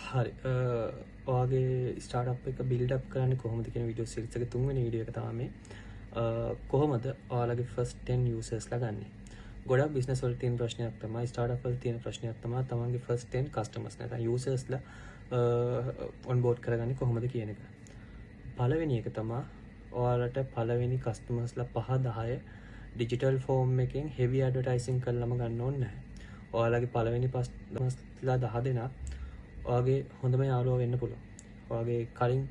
හරි ඔයාගේ ස්ටාර්ට් එක බිල්ඩ් අප් කරන්නේ කොහොමද කියන වීඩියෝ සීරීස් එකේ තුන්වෙනි වීඩියෝ එක තමයි කොහොමද ඔයාලගේ ෆස්ට් 10 යූසර්ස්ලා ගන්නෙ. ගොඩක් බිස්නස් වල තියෙන ප්‍රශ්නයක් තමයි ස්ටාර්ට් වල තියෙන ප්‍රශ්නයක් තමයි තමන්ගේ ෆස්ට් 10 කස්ටමර්ස් නැත්නම් යූසර්ස්ලා ඔන්බෝඩ් කරගන්නේ කොහොමද කියන එක. පළවෙනි එක තමයි ඔයාලට පළවෙනි කස්ටමර්ස්ලා 5-10 ඩිජිටල් ෆෝම් එකෙන් හෙවි ඇඩ්වර්ටයිසින් කරලම ගන්න ඕනේ නැහැ. ඔයාලගේ පළවෙනි කස්ටමර්ස්ලා 10 දෙනා ඔයාගේ හොඳම යාළුවා වෙන්න පුළුවන්. ඔයාගේ කලින්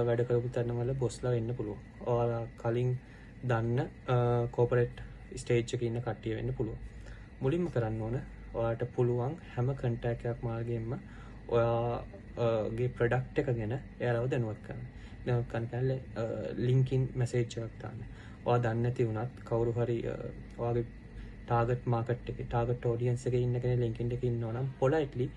වැඩ කරපු තැනවල බොස්ලා වෙන්න පුළුවන්. ඔයාලා කලින් දන්න කෝපරේට් ස්ටේජ් එකේ ඉන්න කට්ටිය වෙන්න පුළුවන්. මුලින්ම කරන්න ඕන ඔයාලට පුළුවන් හැම කන්ටැක්ට් එකක් මාර්ගෙන්ම ඔයාගේ ප්‍රොඩක්ට් එක ගැන එයාලව දැනුවත් කරන්න. දැනුවත් කරන්න කියන්නේ ලින්කින් මැසේජ් එකක් දාන්න. ඔයා දන්නේ නැති වුණත් කවුරු හරි ඔයාගේ ටාගට් මාකට් එකේ ටාගට් ඔඩියන්ස් එකේ ඉන්න කෙනෙක් ලින්කින් එකේ ඉන්නවා නම් පොලයිට්ලි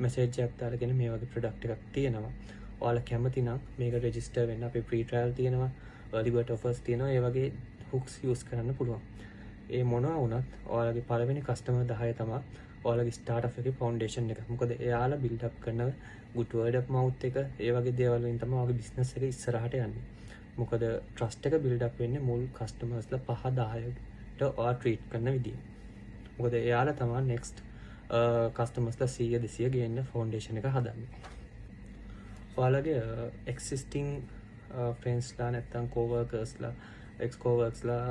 මැසේජ් එකක් දාලාගෙන මේ වගේ ප්‍රොඩක්ට් එකක් තියෙනවා. ඔයාලා කැමති නම් මේක රෙජිස්ටර් වෙන්න අපේ ෆ්‍රී ට්‍රයල් තියෙනවා, early bird offers තියෙනවා. ඒ වගේ hooks use කරන්න පුළුවන්. ඒ මොනවා වුණත් ඔයාලගේ පළවෙනි කස්ටමර් 10 තමයි ඔයාලගේ ස්ටාර්ට් එකේ ෆවුන්ඩේෂන් එක. මොකද එයාලා බිල්ඩ් අප් කරන good word of mouth එක ඒ වගේ දේවල් වලින් තමයි ඔයාගේ බිස්නස් එක ඉස්සරහට යන්නේ. මොකද ට්‍රස්ට් එක බිල්ඩ් අප් වෙන්නේ මුල් කස්ටමර්ස්ලා 5-10ට ඔයා ට්‍රීට් කරන විදිය. මොකද එයාලා තමයි next කස්ටමර්ස්ලා 100-200 ගේන්න ෆවුන්ඩේෂන් එක හදන්නේ. ඔයාලගේ existing friendsලා නැත්නම් coworkersලා ex coworkersලා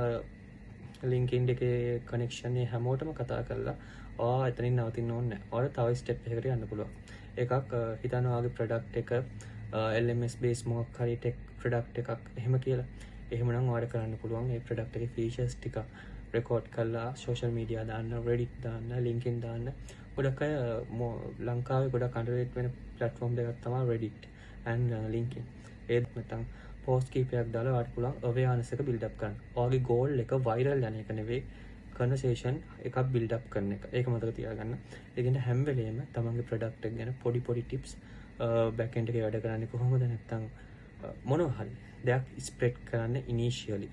LinkedIn එකේ connection එක හැමෝටම කතා කරලා ඔයා එතනින් නවතින්න ඕනේ නැහැ. ඔයාලා තව step එකකට යන්න පුළුවන්. එකක් හිතන්න ඔයාගේ product එක LMS base මොකක් හරි tech product එකක් එහෙම කියලා. එහෙමනම් ඔයාලට කරන්න පුළුවන් මේ product එකේ features ටික record කරලා social media දාන්න, Reddit දාන්න, LinkedIn දාන්න. ගොඩක් අය ලංකාවේ ගොඩක් underrated වෙන platform දෙකක් තමයි Reddit and LinkedIn. ඒත් නැත්නම් post කීපයක් දාලා ඔයාලට පුළුවන් awareness එක build up කරන්න. ඔයාගේ goal එක viral යන එක නෙවෙයි, conversation එකක් build up කරන එක. ඒක මතක තියාගන්න. ඒ කියන්නේ හැම වෙලේම තමන්ගේ product එක ගැන පොඩි tips back end එකේ වැඩ කරන්නේ කොහොමද නැත්නම් මොනවා හරි දෙයක් spread කරන්න initially